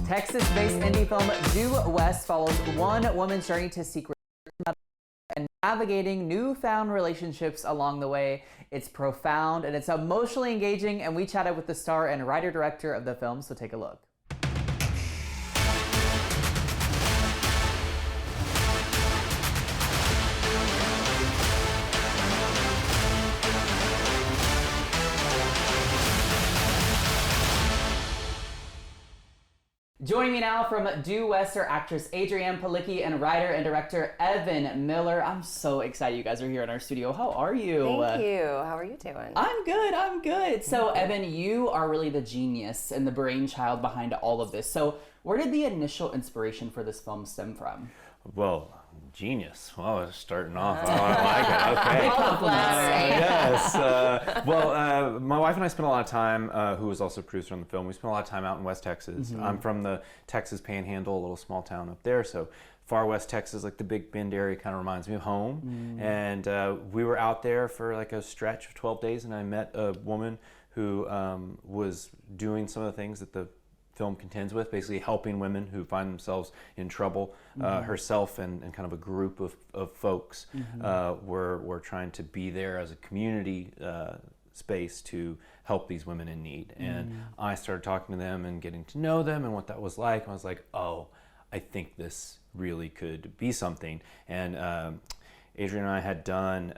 Texas-based indie film Due West follows one woman's journey to seek and navigating newfound relationships along the way. It's profound and it's emotionally engaging, and we chatted with the star and writer-director of the film, so take a look. Joining me now from Due West are actress Adrienne Palicki and writer and director Evan Miller. I'm so excited you guys are here in our studio. How are you? Thank you. How are you doing? I'm good. So Evan, you are really the genius and the brainchild behind all of this. So where did the initial inspiration for this film stem from? Well, genius. Well, it's starting off. Oh, I like it. Okay. Yes. Well, my wife and I spent a lot of time, who was also a producer on the film, we spent a lot of time out in West Texas. Mm-hmm. I'm from the Texas Panhandle, a little small town up there. So far West Texas, like the Big Bend area, kind of reminds me of home. And we were out there for like a stretch of 12 days, and I met a woman who was doing some of the things that the film contends with, basically helping women who find themselves in trouble. Herself and kind of a group of folks were trying to be there as a community space to help these women in need. And I started talking to them and getting to know them and what that was like. And I was like, oh, I think this really could be something. And Adrienne and I had done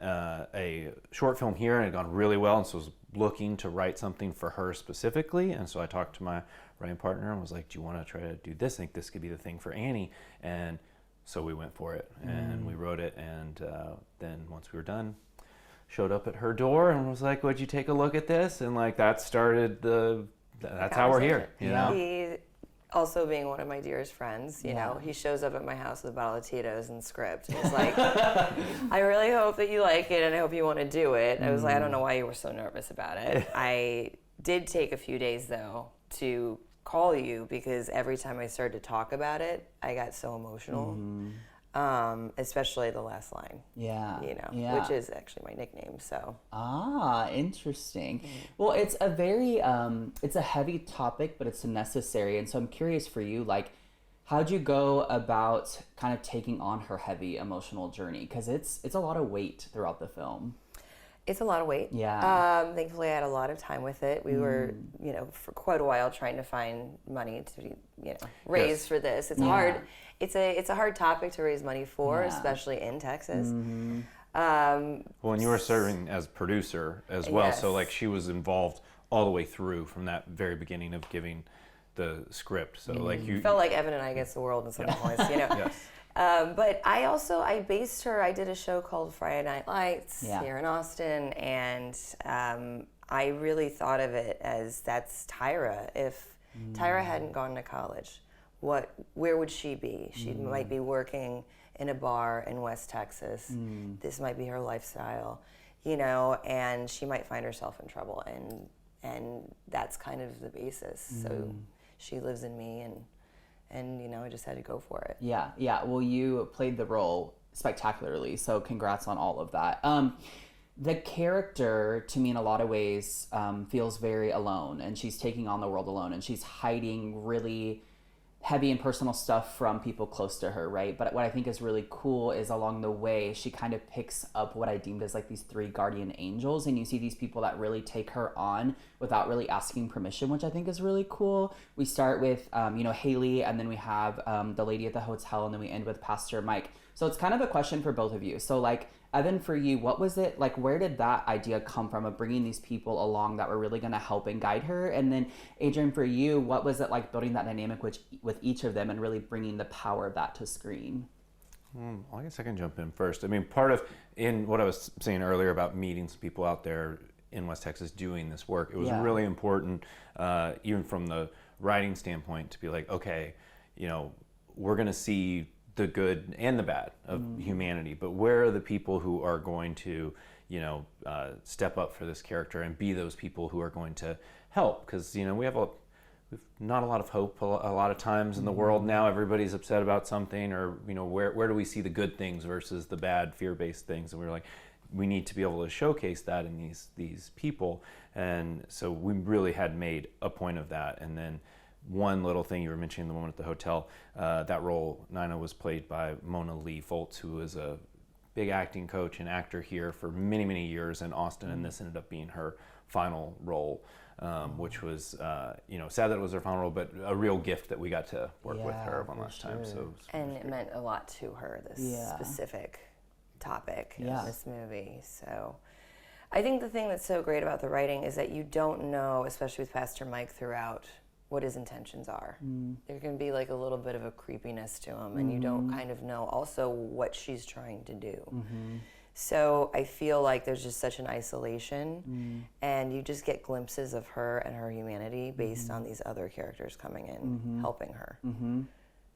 a short film here, and it had gone really well, and so I was looking to write something for her specifically. And so I talked to my writing partner and was like, do you want to try to do this? I think this could be the thing for Annie. And so we went for it, and we wrote it, and then once we were done, showed up at her door and was like, would you take a look at this? And like that started that's how we're here, you know? He, also being one of my dearest friends, you know, he shows up at my house with a bottle of Tito's and script. He's like, I really hope that you like it and I hope you want to do it. I was like, I don't know why you were so nervous about it. I did take a few days though to call you because every time I started to talk about it, I got so emotional. Especially the last line. Which is actually my nickname, so. Interesting. Well, it's a very, it's a heavy topic, but it's necessary. And so I'm curious for you, like, how'd you go about kind of taking on her heavy emotional journey? Because it's a lot of weight throughout the film. It's a lot of weight. Yeah. Thankfully, I had a lot of time with it. We were, for quite a while trying to find money to, raise for this. It's hard. It's a hard topic to raise money for, especially in Texas. Well, and you were serving as producer as well, so like she was involved all the way through from that very beginning of giving the script. So like you felt like Evan and I against the world in some points, Yes. But I based her. I did a show called Friday Night Lights here in Austin, and I really thought of it as that's Tyra. If Tyra hadn't gone to college, where would she be? She might be working in a bar in West Texas. This might be her lifestyle, and she might find herself in trouble, and that's kind of the basis. So she lives in me, and I just had to go for it. Yeah. Well, you played the role spectacularly, so congrats on all of that. The character, to me, in a lot of ways, feels very alone, and she's taking on the world alone, and she's hiding really heavy and personal stuff from people close to her, right? But what I think is really cool is along the way, she kind of picks up what I deemed as like these three guardian angels, and you see these people that really take her on without really asking permission, which I think is really cool. We start with, Haley, and then we have the lady at the hotel, and then we end with Pastor Mike. So it's kind of a question for both of you. So like, Evan, for you, what was it like? Where did that idea come from of bringing these people along that were really going to help and guide her? And then, Adrienne, for you, what was it like building that dynamic with each of them and really bringing the power of that to screen? I guess I can jump in first. I mean, part of in what I was saying earlier about meeting some people out there in West Texas doing this work, it was really important, even from the writing standpoint, to be like, okay, we're going to see the good and the bad of humanity, but where are the people who are going to step up for this character and be those people who are going to help? Because we've not a lot of hope a lot of times in the world now. Everybody's upset about something, or where do we see the good things versus the bad fear-based things? And we were like, we need to be able to showcase that in these people. And so we really had made a point of that. And then one little thing, you were mentioning the woman at the hotel, that role, Nina, was played by Mona Lee Foltz, who is a big acting coach and actor here for many, many years in Austin, and this ended up being her final role, which was, sad that it was her final role, but a real gift that we got to work with her one last time. So, and it meant a lot to her, this specific topic in this movie. So I think the thing that's so great about the writing is that you don't know, especially with Pastor Mike throughout, what his intentions are. There can be like a little bit of a creepiness to him, and you don't kind of know also what she's trying to do. So I feel like there's just such an isolation, and you just get glimpses of her and her humanity based on these other characters coming in, helping her. You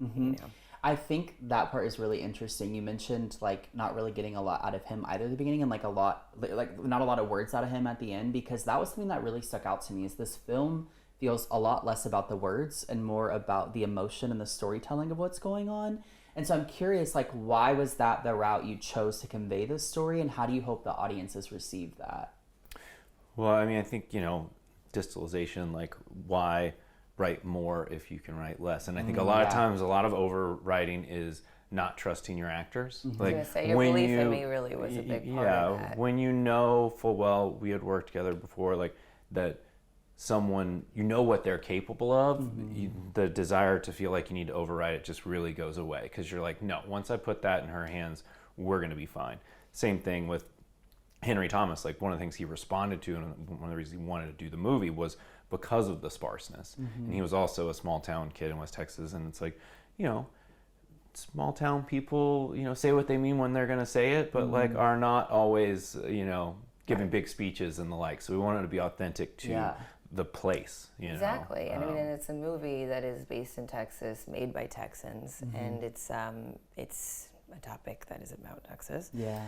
know. I think that part is really interesting. You mentioned like not really getting a lot out of him either at the beginning, and like not a lot of words out of him at the end, because that was something that really stuck out to me. Is this film feels a lot less about the words and more about the emotion and the storytelling of what's going on. And so I'm curious, like, why was that the route you chose to convey this story, and how do you hope the audiences receive that? Well, I mean, I think, distillation, like, why write more if you can write less? And I think a lot of times, a lot of overwriting is not trusting your actors. Like, I was gonna say, your belief in me really was a big part of that. When you know full well, we had worked together before, like, that someone, what they're capable of, the desire to feel like you need to override it just really goes away, because you're like, no, once I put that in her hands, we're going to be fine. Same thing with Henry Thomas. Like, one of the things he responded to, and one of the reasons he wanted to do the movie, was because of the sparseness. And he was also a small town kid in West Texas, and it's like, small town people, say what they mean when they're going to say it, but like are not always, giving big speeches and the like. So we wanted to be authentic to the place, Exactly. And I mean, and it's a movie that is based in Texas, made by Texans, and it's a topic that is about Texas. Yeah.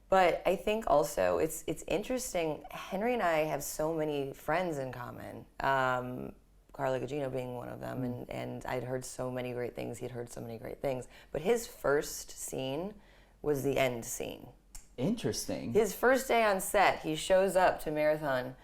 But I think also it's interesting. Henry and I have so many friends in common. Carla Gugino being one of them, and I'd heard so many great things. He'd heard so many great things. But his first scene was the end scene. Interesting. His first day on set, he shows up to Marathon,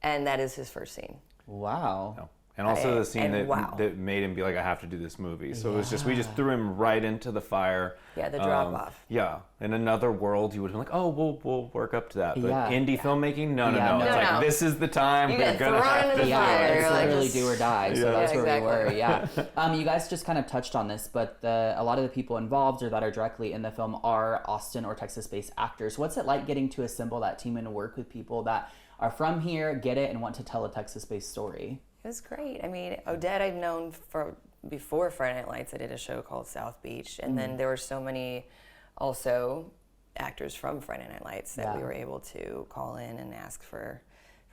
and that is his first scene. Wow. No. And also the scene that made him be like, I have to do this movie. So it was just, we just threw him right into the fire. Yeah, the drop off. Yeah. In another world, you would have been like, oh, we'll work up to that. But indie filmmaking, no. It's like, this is the time you we're going to have to do it's it. literally do or die. So that's where we were. Yeah. Exactly. You guys just kind of touched on this, but a lot of the people involved or that are directly in the film are Austin or Texas-based actors. What's it like getting to assemble that team and work with people that are from here, get it, and want to tell a Texas-based story? It was great. I mean, Odette I've known before Friday Night Lights. I did a show called South Beach, and then there were so many also actors from Friday Night Lights that we were able to call in and ask for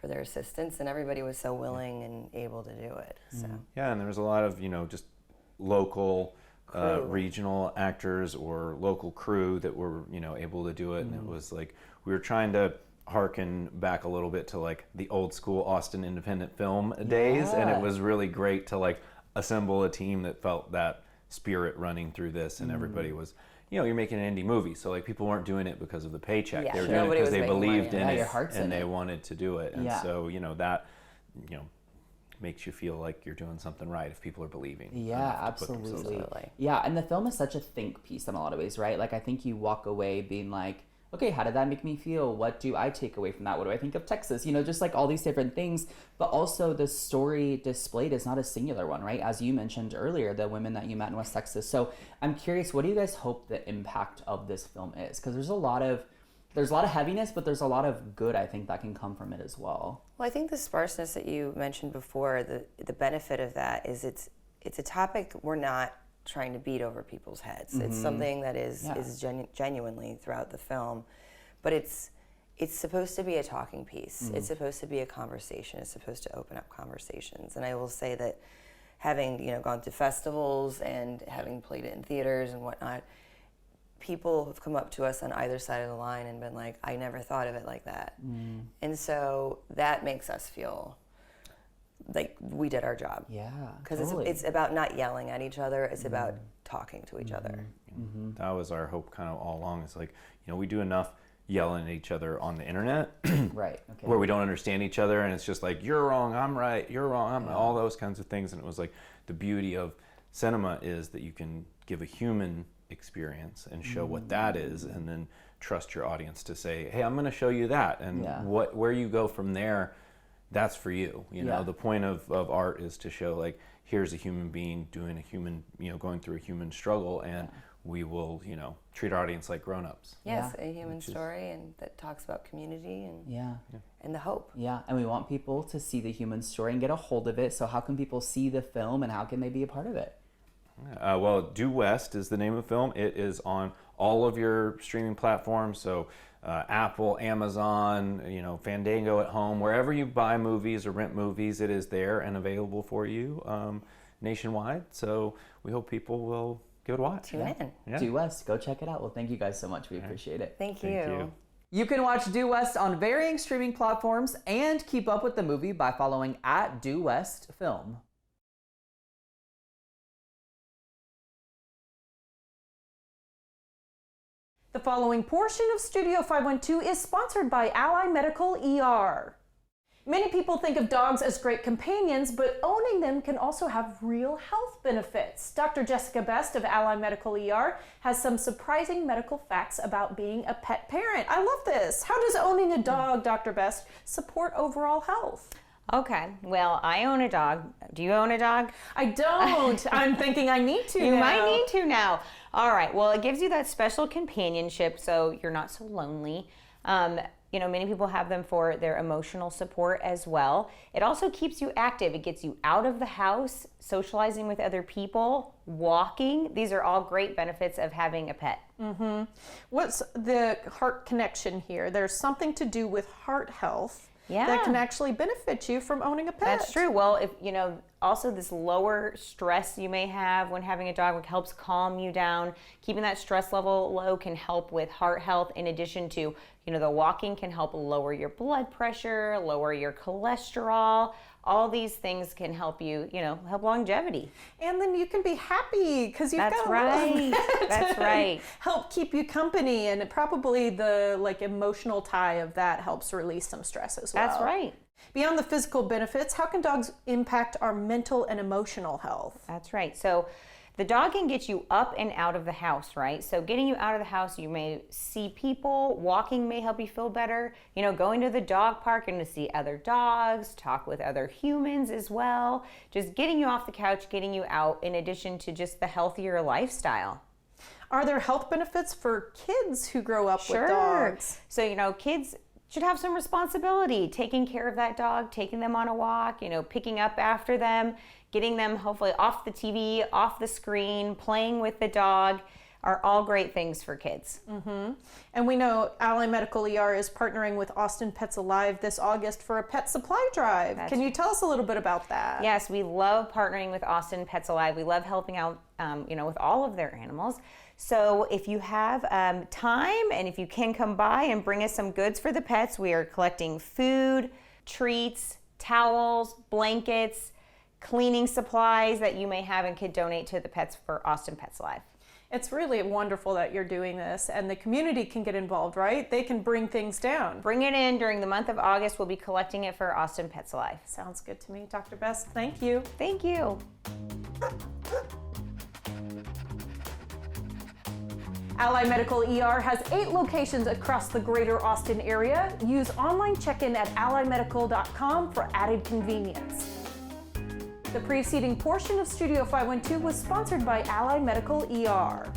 their assistance, and everybody was so willing and able to do it. So yeah, and there was a lot of just local regional actors or local crew that were able to do it, and it was like we were trying to harken back a little bit to like the old school Austin independent film days, and it was really great to like assemble a team that felt that spirit running through this, and everybody was, you're making an indie movie, so like people weren't doing it because of the paycheck. They were doing it because they believed in it and they wanted to do it, and so that makes you feel like you're doing something right if people are believing. Yeah, absolutely. Yeah, and the film is such a think piece in a lot of ways, right? Like I think you walk away being like, okay, how did that make me feel? What do I take away from that? What do I think of Texas? Just like all these different things. But also the story displayed is not a singular one, right? As you mentioned earlier, the women that you met in West Texas. So I'm curious, what do you guys hope the impact of this film is? Because there's a lot of heaviness, but there's a lot of good, I think, that can come from it as well. Well, I think the sparseness that you mentioned before, the benefit of that is it's a topic we're not trying to beat over people's heads. It's something that is genuinely throughout the film, but it's supposed to be a talking piece. It's supposed to be a conversation. It's supposed to open up conversations. And I will say that having gone to festivals and having played it in theaters and whatnot, people have come up to us on either side of the line and been like, I never thought of it like that. And so that makes us feel like we did our job. Yeah, because it's about not yelling at each other. It's about talking to each other. That was our hope kind of all along. It's like, we do enough yelling at each other on the internet. Right. Okay. Where we don't understand each other, and it's just like, you're wrong, I'm right, you're wrong, I'm right, all those kinds of things. And it was like, the beauty of cinema is that you can give a human experience and show what that is, and then trust your audience to say, hey, I'm going to show you that, and where you go from there, that's for you. You know, the point of art is to show, like, here's a human being doing a human, going through a human struggle, and we will, treat our audience like grown-ups. Yes, a human story, and that talks about community and the hope. Yeah, and we want people to see the human story and get a hold of it. So how can people see the film, and how can they be a part of it? Well, Due West is the name of the film. It is on all of your streaming platforms, so Apple, Amazon, Fandango at home, wherever you buy movies or rent movies, it is there and available for you nationwide. So we hope people will give it a watch. Tune in. Yeah. Due West, go check it out. Well, thank you guys so much. We appreciate it. Thank you. You can watch Due West on varying streaming platforms and keep up with the movie by following @DueWestFilm. The following portion of Studio 512 is sponsored by Ally Medical ER. Many people think of dogs as great companions, but owning them can also have real health benefits. Dr. Jessica Best of Ally Medical ER has some surprising medical facts about being a pet parent. I love this. How does owning a dog, Dr. Best, support overall health? Okay, well, I own a dog. Do you own a dog? I don't. I'm thinking I need to You now. might need to now. All right, well, it gives you that special companionship, so you're not so lonely. Many people have them for their emotional support as well. It also keeps you active. It gets you out of the house, socializing with other people, walking. These are all great benefits of having a pet. Mm-hmm. What's the heart connection here? There's something to do with heart health that can actually benefit you from owning a pet. That's true. Well, if also this lower stress you may have when having a dog helps calm you down. Keeping that stress level low can help with heart health, in addition to, the walking can help lower your blood pressure, lower your cholesterol. All these things can help you, help longevity. And then you can be happy because you've That's got right. a That's right. help keep you company, and probably the emotional tie of that helps release some stress as well. That's right. Beyond the physical benefits, how can dogs impact our mental and emotional health? That's right. So the dog can get you up and out of the house, right? So getting you out of the house, you may see people. Walking may help you feel better. Going to the dog park and to see other dogs, talk with other humans as well. Just getting you off the couch, getting you out, in addition to just the healthier lifestyle. Are there health benefits for kids who grow up with dogs? So, kids should have some responsibility, taking care of that dog, taking them on a walk, picking up after them, getting them hopefully off the TV, off the screen, playing with the dog are all great things for kids. Mm-hmm. And we know Ally Medical ER is partnering with Austin Pets Alive this August for a pet supply drive. Can you tell us a little bit about that? Yes, we love partnering with Austin Pets Alive. We love helping out, with all of their animals. So if you have time and if you can come by and bring us some goods for the pets, we are collecting food, treats, towels, blankets, cleaning supplies that you may have and could donate to the pets for Austin Pets Alive. It's really wonderful that you're doing this, and the community can get involved, right? They can bring things down. Bring it in during the month of August. We'll be collecting it for Austin Pets Alive. Sounds good to me. Dr. Best, thank you. Thank you. Ally Medical ER has 8 locations across the greater Austin area. Use online check-in at allymedical.com for added convenience. The preceding portion of Studio 512 was sponsored by Ally Medical ER.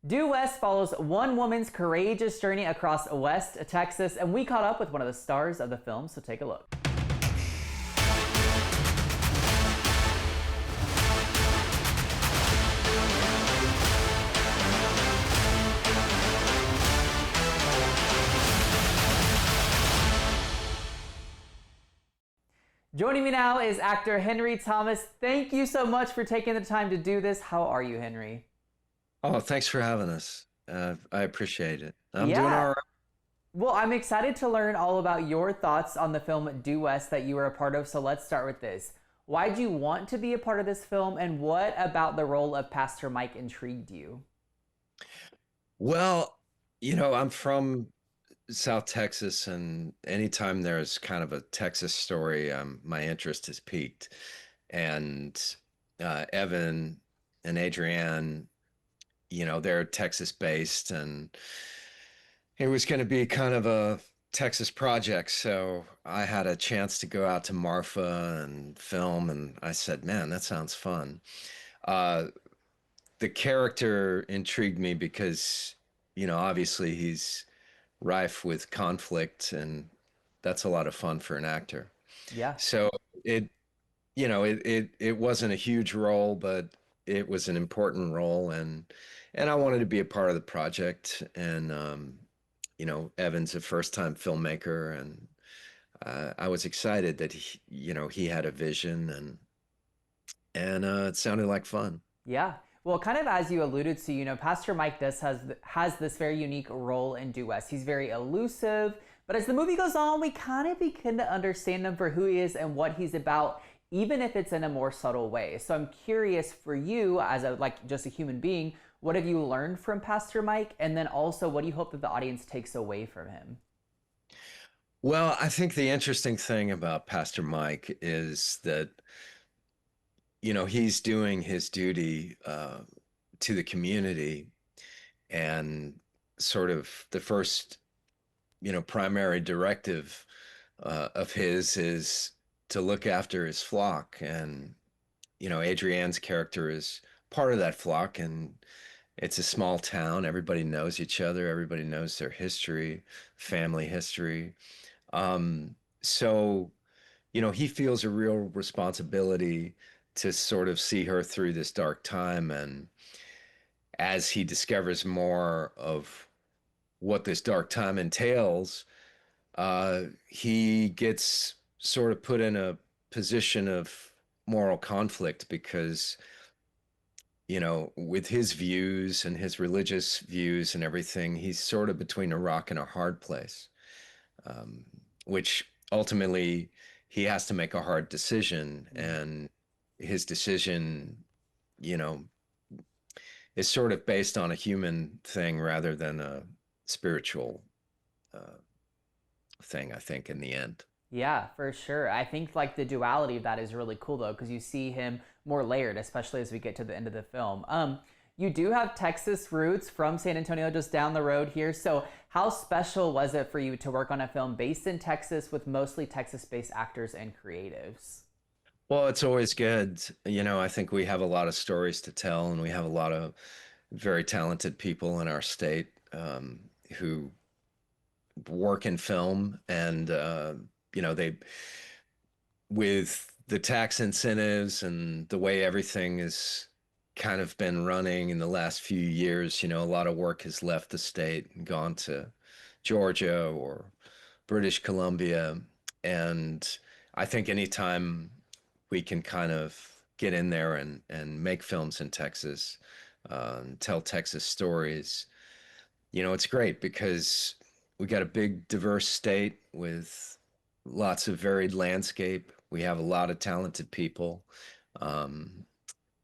Due West follows one woman's courageous journey across West Texas, and we caught up with one of the stars of the film, so take a look. Joining me now is actor Henry Thomas. Thank you so much for taking the time to do this. How are you, Henry? Oh, thanks for having us. I appreciate it. I'm doing all right. Well, I'm excited to learn all about your thoughts on the film Due West that you were a part of, so let's start with this. Why'd you want to be a part of this film, and what about the role of Pastor Mike intrigued you? Well, I'm from South Texas, and anytime there's kind of a Texas story, my interest is piqued. And Evan and Adrienne, they're Texas based, and it was going to be kind of a Texas project. So I had a chance to go out to Marfa and film, and I said, man, that sounds fun. Uh, the character intrigued me because, obviously he's rife with conflict, and that's a lot of fun for an actor. Yeah. So it wasn't a huge role, but it was an important role, and I wanted to be a part of the project. And Evan's a first-time filmmaker, and I was excited that he had a vision, and it sounded like fun. Yeah. Well, kind of as you alluded to, Pastor Mike has this very unique role in Due West. He's very elusive, but as the movie goes on, we kind of begin to understand him for who he is and what he's about, even if it's in a more subtle way. So I'm curious for you as just a human being, what have you learned from Pastor Mike? And then also, what do you hope that the audience takes away from him? Well, I think the interesting thing about Pastor Mike is that, he's doing his duty to the community, and sort of the first, primary directive of his is to look after his flock. And, Adrienne's character is part of that flock, and it's a small town. Everybody knows each other. Everybody knows their history, family history. So, he feels a real responsibility to sort of see her through this dark time. And as he discovers more of what this dark time entails, he gets sort of put in a position of moral conflict because, with his views and his religious views and everything, he's sort of between a rock and a hard place, which ultimately he has to make a hard decision. And his decision, is sort of based on a human thing rather than a spiritual thing, I think, in the end. Yeah, for sure. I think the duality of that is really cool though, because you see him more layered, especially as we get to the end of the film. You do have Texas roots from San Antonio, just down the road here. So how special was it for you to work on a film based in Texas with mostly Texas-based actors and creatives? Well, it's always good. I think we have a lot of stories to tell, and we have a lot of very talented people in our state who work in film. And, they, with the tax incentives and the way everything has kind of been running in the last few years, a lot of work has left the state and gone to Georgia or British Columbia. And I think anytime we can kind of get in there and make films in Texas, tell Texas stories, it's great because we got a big, diverse state with lots of varied landscape. We have a lot of talented people, and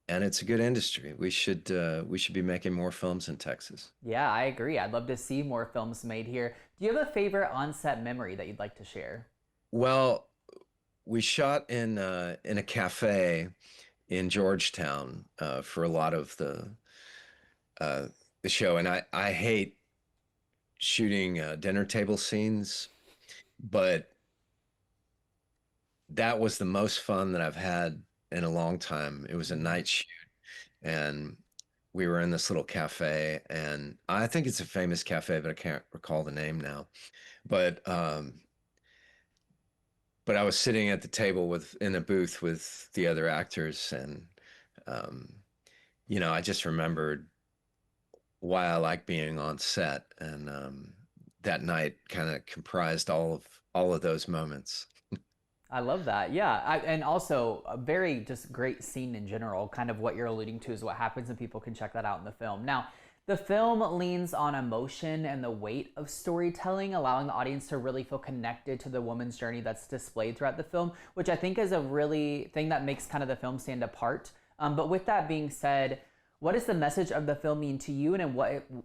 it's a good industry. We should be making more films in Texas. Yeah, I agree. I'd love to see more films made here. Do you have a favorite on-set memory that you'd like to share? Well, we shot in a cafe in Georgetown for a lot of the show, and I hate shooting dinner table scenes, but that was the most fun that I've had in a long time. It was a night shoot, and we were in this little cafe, and I think it's a famous cafe, but I can't recall the name now. But I was sitting at the table in a booth with the other actors, and I just remembered why I like being on set, and that night kind of comprised all of those moments. I love that. Yeah. And also a very just great scene in general. Kind of what you're alluding to is what happens, and people can check that out in the film. Now, The film leans on emotion and the weight of storytelling, allowing the audience to really feel connected to the woman's journey that's displayed throughout the film, which I think is a really thing that makes kind of the film stand apart. But with that being said, what does the message of the film mean to you, and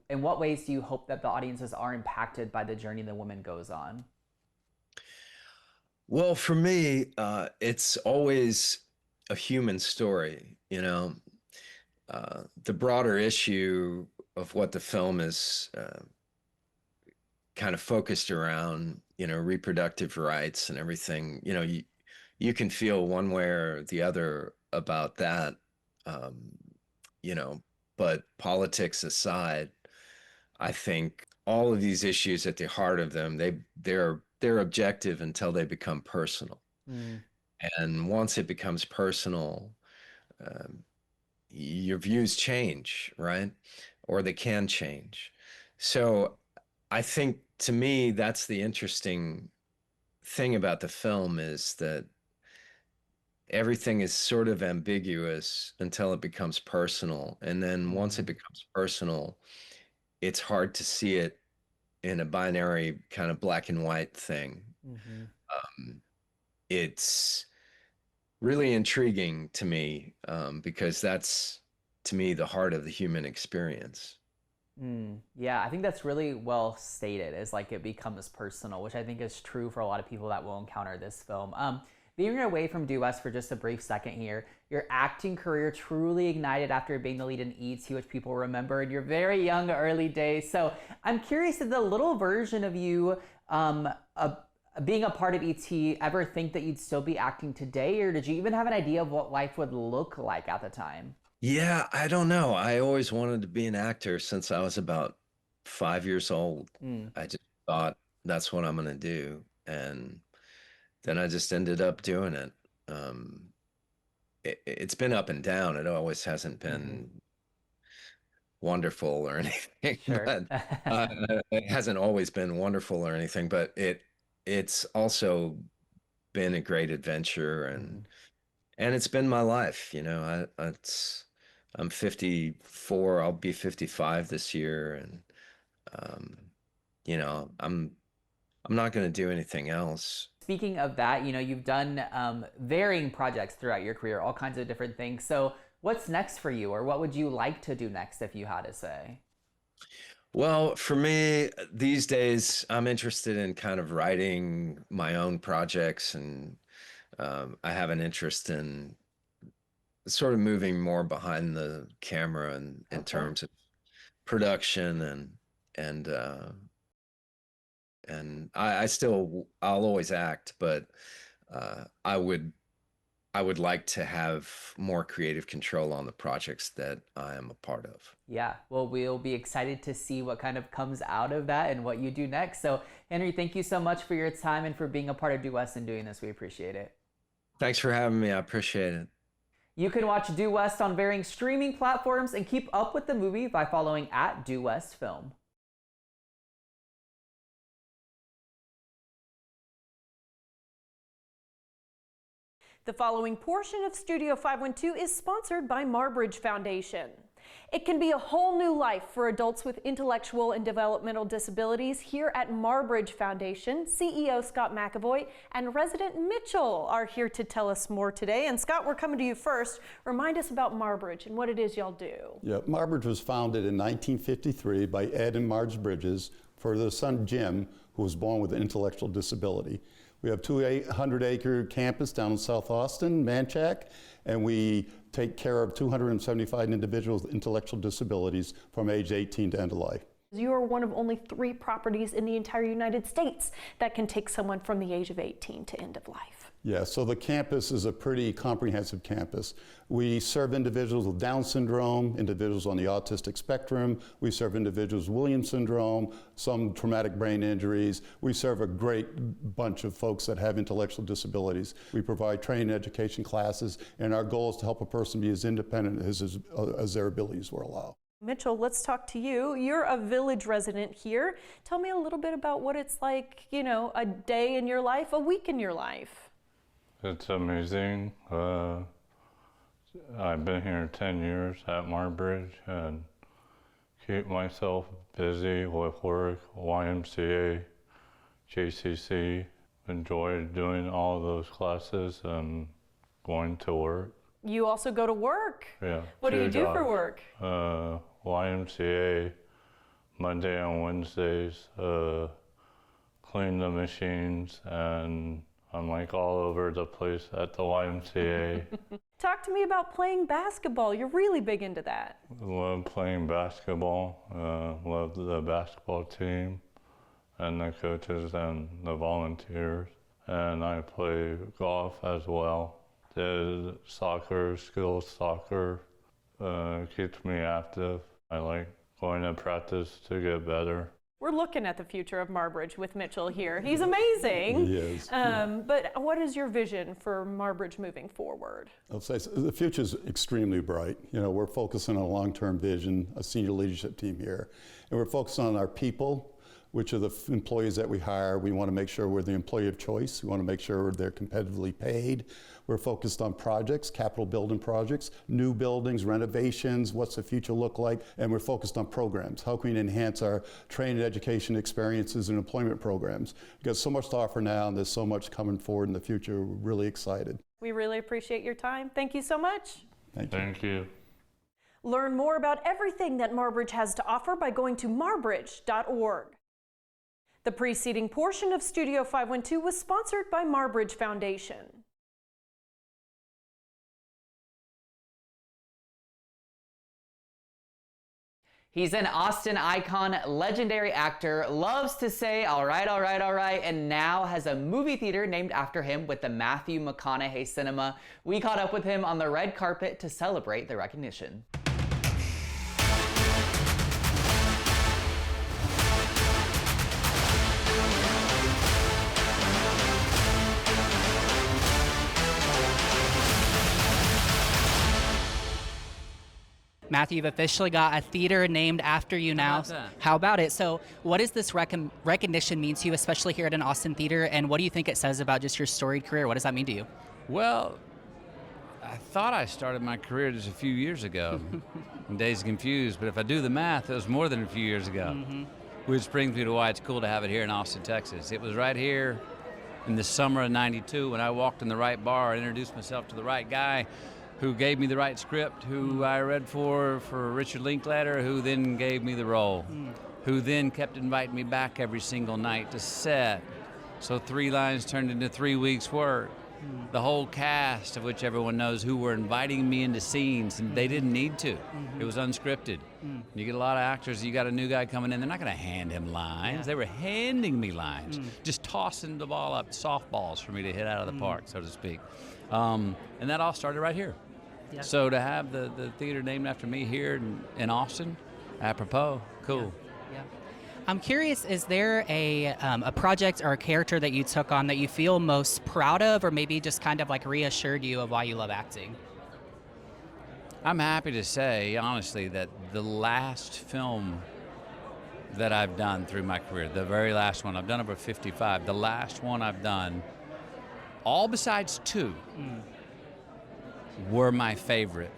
in what ways do you hope that the audiences are impacted by the journey the woman goes on? Well, for me, it's always a human story, you know. The broader issue of what the film is kind of focused around, you know, reproductive rights and everything, you know, you can feel one way or the other about that, you know, but politics aside, I think all of these issues at the heart of them, they're objective until they become personal. And once it becomes personal, your views change, right? Or they can change. So I think, to me, that's the interesting thing about the film, is that everything is sort of ambiguous until it becomes personal. And then once it becomes personal, it's hard to see it in a binary kind of black and white thing. It's really intriguing to me, because that's, to me, the heart of the human experience. Yeah, I think that's really well stated, is like it becomes personal, which I think is true for a lot of people that will encounter this film. Being away from Due West for just a brief second here, your acting career truly ignited after being the lead in E.T., which people remember in your very young early days. So I'm curious, did the little version of you being a part of E.T. ever think that you'd still be acting today, or did you even have an idea of what life would look like at the time? Yeah, I don't know. I always wanted to be an actor since I was about 5 years old. I just thought that's what I'm going to do. And then I just ended up doing it. It's been up and down. It always hasn't been wonderful or anything. Sure. But it hasn't always been wonderful or anything, but it's also been a great adventure, and it's been my life, you know. I'm 54, I'll be 55 this year, and you know, I'm not going to do anything else. Speaking of that, you know, you've done varying projects throughout your career, all kinds of different things. So what's next for you, or what would you like to do next, if you had to say? Well, for me, these days, I'm interested in kind of writing my own projects, and I have an interest in sort of moving more behind the camera, and in terms of production, and I'll always act, but I would like to have more creative control on the projects that I am a part of. Yeah, well, we'll be excited to see what kind of comes out of that and what you do next. So, Henry, thank you so much for your time and for being a part of Due West and doing this. We appreciate it. Thanks for having me. I appreciate it. You can watch Due West on varying streaming platforms and keep up with the movie by following @DueWestFilm. The following portion of Studio 512 is sponsored by Marbridge Foundation. It can be a whole new life for adults with intellectual and developmental disabilities. Here at Marbridge Foundation, CEO Scott McAvoy and resident Mitchell are here to tell us more today. And Scott, we're coming to you first. Remind us about Marbridge and what it is y'all do. Yeah, Marbridge was founded in 1953 by Ed and Marge Bridges for their son Jim, who was born with an intellectual disability. We have 200-acre campus down in South Austin, Manchac, and we take care of 275 individuals with intellectual disabilities from age 18 to end of life. You are one of only 3 properties in the entire United States that can take someone from the age of 18 to end of life. Yeah, so the campus is a pretty comprehensive campus. We serve individuals with Down syndrome, individuals on the autistic spectrum. We serve individuals with Williams syndrome, some traumatic brain injuries. We serve a great bunch of folks that have intellectual disabilities. We provide training and education classes, and our goal is to help a person be as independent as their abilities will allow. Mitchell, let's talk to you. You're a village resident here. Tell me a little bit about what it's like, you know, a day in your life, a week in your life. It's amazing. I've been here 10 years at Marbridge, and keep myself busy with work, YMCA, JCC. Enjoy doing all those classes and going to work. You also go to work? Yeah. What do you do jobs. for work? YMCA, Monday and Wednesdays, clean the machines, and I'm like all over the place at the YMCA. Talk to me about playing basketball. You're really big into that. Love playing basketball, love the basketball team and the coaches and the volunteers. And I play golf as well. Did soccer, skills soccer, keeps me active. I like going to practice to get better. We're looking at the future of Marbridge with Mitchell here. He's amazing. He is. But what is your vision for Marbridge moving forward? I'll say the future is extremely bright. You know, we're focusing on a long-term vision, a senior leadership team here, and we're focused on our people, which are the employees that we hire. We want to make sure we're the employee of choice. We want to make sure they're competitively paid. We're focused on projects, capital building projects, new buildings, renovations, what's the future look like, and we're focused on programs. How can we enhance our training, education experiences and employment programs? We've got so much to offer now, and there's so much coming forward in the future. We're really excited. We really appreciate your time. Thank you so much. Thank you. Learn more about everything that Marbridge has to offer by going to marbridge.org. The preceding portion of Studio 512 was sponsored by Marbridge Foundation. He's an Austin icon, legendary actor, loves to say, all right, all right, all right, and now has a movie theater named after him with the Matthew McConaughey Cinema. We caught up with him on the red carpet to celebrate the recognition. Matthew, you've officially got a theater named after you now. How about it? So what does this recognition mean to you, especially here at an Austin theater, and what do you think it says about just your storied career? What does that mean to you? Well, I thought I started my career just a few years ago. I'm dazed and confused, but if I do the math, it was more than a few years ago. Which brings me to why it's cool to have it here in Austin, Texas. It was right here in the summer of '92 when I walked in the right bar, introduced myself to the right guy, who gave me the right script, who I read for Richard Linklater, who then gave me the role, who then kept inviting me back every single night to set. So 3 lines turned into 3 weeks' work. The whole cast, of which everyone knows, who were inviting me into scenes, and they didn't need to. It was unscripted. You get a lot of actors, you got a new guy coming in, they're not gonna hand him lines. They were handing me lines, just tossing the ball up, softballs for me to hit out of the park, so to speak. And that all started right here. So to have the theater named after me here in Austin, apropos, cool. I'm curious, is there a project or a character that you took on that you feel most proud of, or maybe just kind of like reassured you of why you love acting? I'm happy to say, honestly, that the last film that I've done through my career, the very last one, I've done over 55, the last one I've done, all besides 2, were my favorite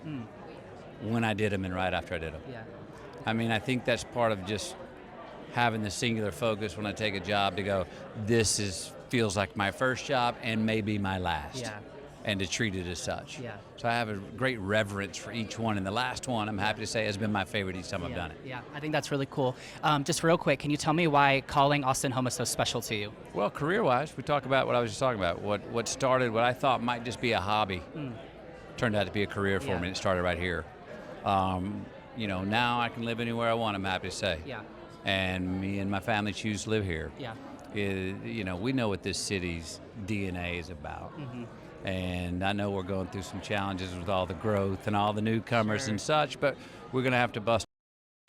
when I did them and right after I did them. I mean, I think that's part of just having the singular focus when I take a job to go, this feels like my first job and maybe my last, and to treat it as such. So I have a great reverence for each one, and the last one, I'm happy to say, has been my favorite each time I've done it. I think that's really cool. Just real quick, can you tell me why calling Austin home is so special to you? Well, career-wise, we talk about what I was just talking about. What started, what I thought might just be a hobby, turned out to be a career for me, and it started right here. You know, now I can live anywhere I want, I'm happy to say. And me and my family choose to live here. You know, we know what this city's DNA is about. And I know we're going through some challenges with all the growth and all the newcomers and such, but we're going to have to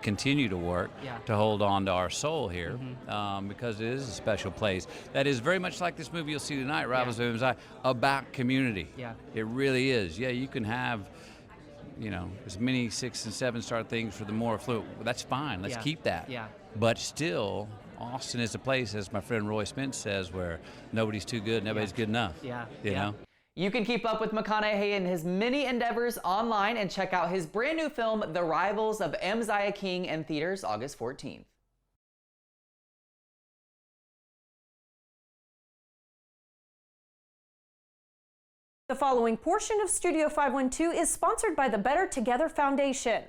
continue to work to hold on to our soul here, because it is a special place that is very much like this movie you'll see tonight, Rivals of MSI, about community. It really is. You can have, you know, as many 6- and 7-star things for the more affluent. That's fine. Let's keep that. But still, Austin is a place, as my friend Roy Spence says, where nobody's too good, nobody's good enough. You know? You can keep up with McConaughey and his many endeavors online and check out his brand new film, The Rivals of Mziah King, in theaters August 14th. The following portion of Studio 512 is sponsored by the Better Together Foundation.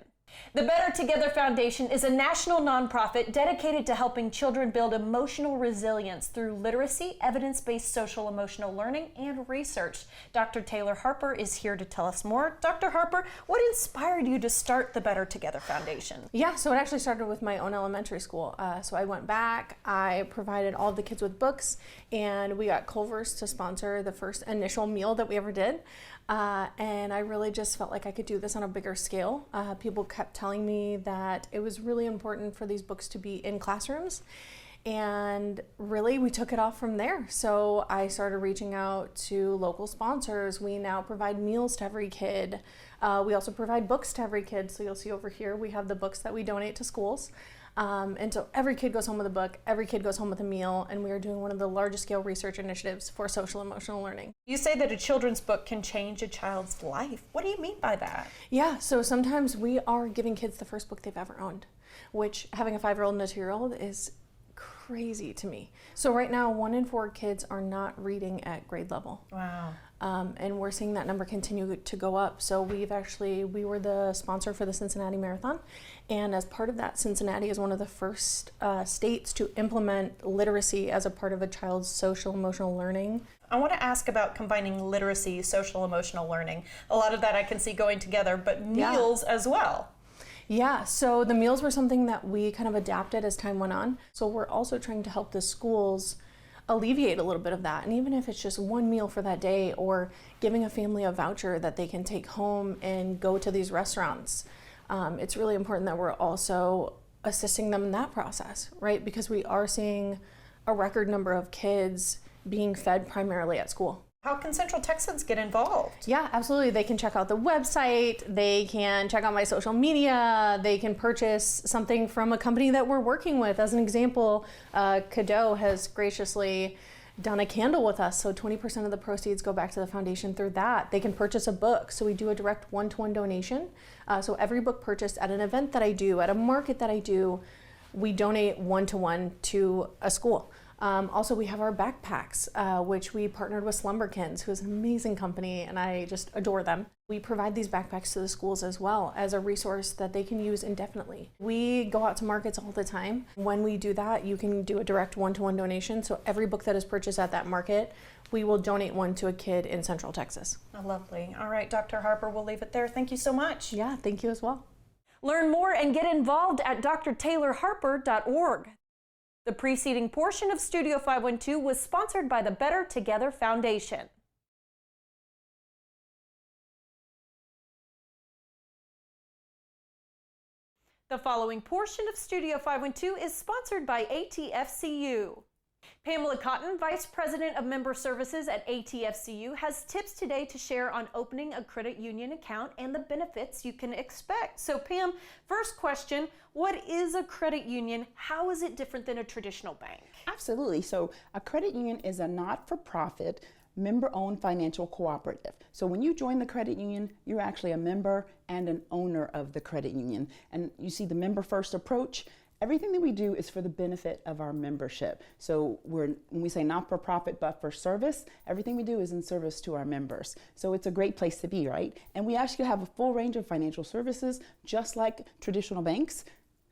The Better Together Foundation is a national nonprofit dedicated to helping children build emotional resilience through literacy, evidence-based social emotional learning, and research. Dr. Taylor Harper is here to tell us more. Dr. Harper, what inspired you to start the Better Together Foundation? Yeah, so it actually started with my own elementary school. So I went back, I provided all of the kids with books, and we got Culver's to sponsor the first initial meal that we ever did. And I really just felt like I could do this on a bigger scale. People kept telling me that it was really important for these books to be in classrooms. And really, we took it off from there. So I started reaching out to local sponsors. We now provide meals to every kid. We also provide books to every kid. So you'll see over here, we have the books that we donate to schools. And so every kid goes home with a book, every kid goes home with a meal, and we are doing one of the largest scale research initiatives for social emotional learning. You say that a children's book can change a child's life. What do you mean by that? Yeah, so sometimes we are giving kids the first book they've ever owned, which having a 5-year-old and a 2-year-old is crazy to me. So right now, 1 in 4 kids are not reading at grade level. Wow. And we're seeing that number continue to go up. So we were the sponsor for the Cincinnati Marathon. And as part of that, Cincinnati is one of the first states to implement literacy as a part of a child's social emotional learning. I want to ask about combining literacy, social emotional learning. A lot of that I can see going together, but meals as well. Yeah, so the meals were something that we kind of adapted as time went on. So we're also trying to help the schools alleviate a little bit of that. And even if it's just one meal for that day, or giving a family a voucher that they can take home and go to these restaurants, it's really important that we're also assisting them in that process, right? Because we are seeing a record number of kids being fed primarily at school. How can Central Texans get involved? Yeah, absolutely. They can check out the website, they can check out my social media, they can purchase something from a company that we're working with. As an example, Cadeau has graciously done a candle with us, so 20% of the proceeds go back to the foundation through that. They can purchase a book, so we do a direct one-to-one donation. So every book purchased at an event that I do, at a market that I do, we donate one-to-one to a school. Also, we have our backpacks, which we partnered with Slumberkins, who is an amazing company, and I just adore them. We provide these backpacks to the schools as well as a resource that they can use indefinitely. We go out to markets all the time. When we do that, you can do a direct one-to-one donation. So every book that is purchased at that market, we will donate one to a kid in Central Texas. Oh, lovely. All right, Dr. Harper, we'll leave it there. Thank you so much. Yeah, thank you as well. Learn more and get involved at drtaylorharper.org. The preceding portion of Studio 512 was sponsored by the Better Together Foundation. The following portion of Studio 512 is sponsored by ATFCU. Pamela Cotton, Vice President of Member Services at ATFCU, has tips today to share on opening a credit union account and the benefits you can expect. So Pam, first question, what is a credit union? How is it different than a traditional bank? Absolutely. So a credit union is a not-for-profit, member-owned financial cooperative. So when you join the credit union, you're actually a member and an owner of the credit union. And you see the member-first approach. Everything that we do is for the benefit of our membership. So when we say not for profit but for service, everything we do is in service to our members. So it's a great place to be, right? And we actually have a full range of financial services, just like traditional banks,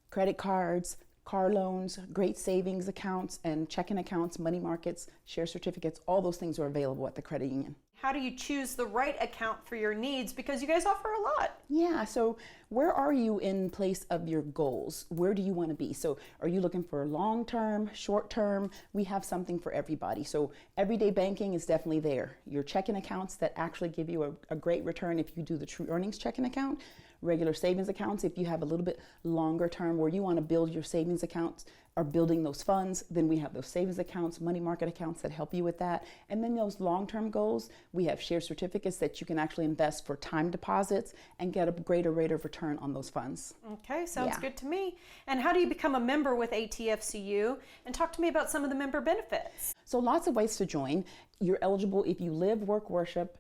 credit cards, car loans, great savings accounts, and checking accounts, money markets, share certificates, all those things are available at the credit union. How do you choose the right account for your needs? Because you guys offer a lot. Yeah, so where are you in place of your goals? Where do you want to be? So are you looking for long-term, short-term? We have something for everybody. So everyday banking is definitely there. Your checking accounts that actually give you a great return if you do the True Earnings checking account. Regular savings accounts, if you have a little bit longer term where you want to build your savings accounts or building those funds, then we have those savings accounts, money market accounts that help you with that. And then those long-term goals, we have share certificates that you can actually invest for time deposits and get a greater rate of return on those funds. Okay, sounds good to me. And how do you become a member with ATFCU? And talk to me about some of the member benefits. So lots of ways to join. You're eligible if you live, work, worship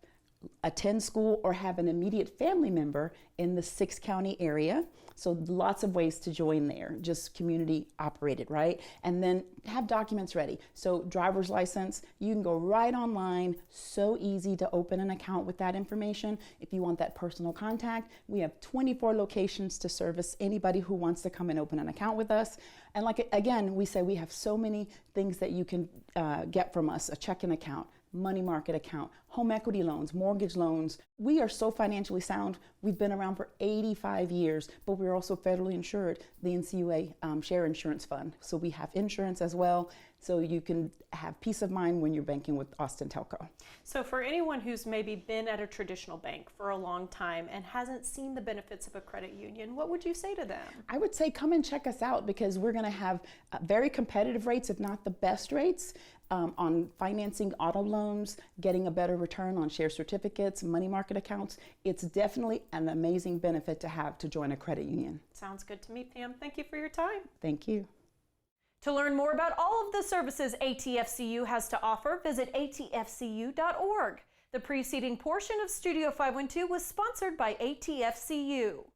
attend school, or have an immediate family member in the 6-county area. So lots of ways to join there, just community operated, right? And then have documents ready. So driver's license, you can go right online, so easy to open an account with that information. If you want that personal contact, we have 24 locations to service anybody who wants to come and open an account with us. And like, again, we say we have so many things that you can get from us: a checking account, money market account, home equity loans, mortgage loans. We are so financially sound. We've been around for 85 years, but we're also federally insured, the NCUA Share Insurance Fund. So we have insurance as well, so you can have peace of mind when you're banking with Austin Telco. So for anyone who's maybe been at a traditional bank for a long time and hasn't seen the benefits of a credit union, what would you say to them? I would say come and check us out, because we're going to have very competitive rates, if not the best rates, on financing auto loans, getting a better return on share certificates, money market accounts. It's definitely an amazing benefit to have to join a credit union. Sounds good to me, Pam. Thank you for your time. Thank you. To learn more about all of the services ATFCU has to offer, visit atfcu.org. The preceding portion of Studio 512 was sponsored by ATFCU.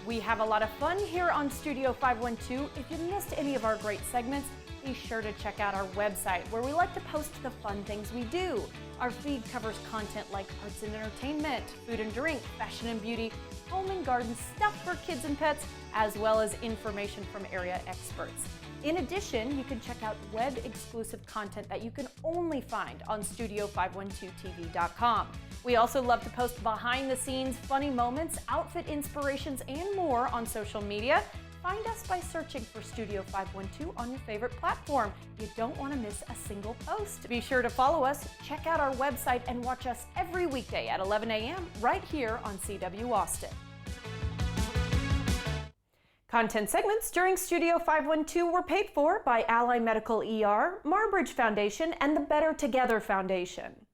We have a lot of fun here on Studio 512. If you missed any of our great segments, be sure to check out our website, where we like to post the fun things we do. Our feed covers content like arts and entertainment, food and drink, fashion and beauty, home and garden, stuff for kids and pets, as well as information from area experts. In addition, you can check out web-exclusive content that you can only find on Studio512TV.com. We also love to post behind-the-scenes funny moments, outfit inspirations, and more on social media. Find us by searching for Studio 512 on your favorite platform. You don't want to miss a single post. Be sure to follow us, check out our website, and watch us every weekday at 11 a.m. right here on CW Austin. Content segments during Studio 512 were paid for by Ally Medical ER, Marbridge Foundation, and the Better Together Foundation.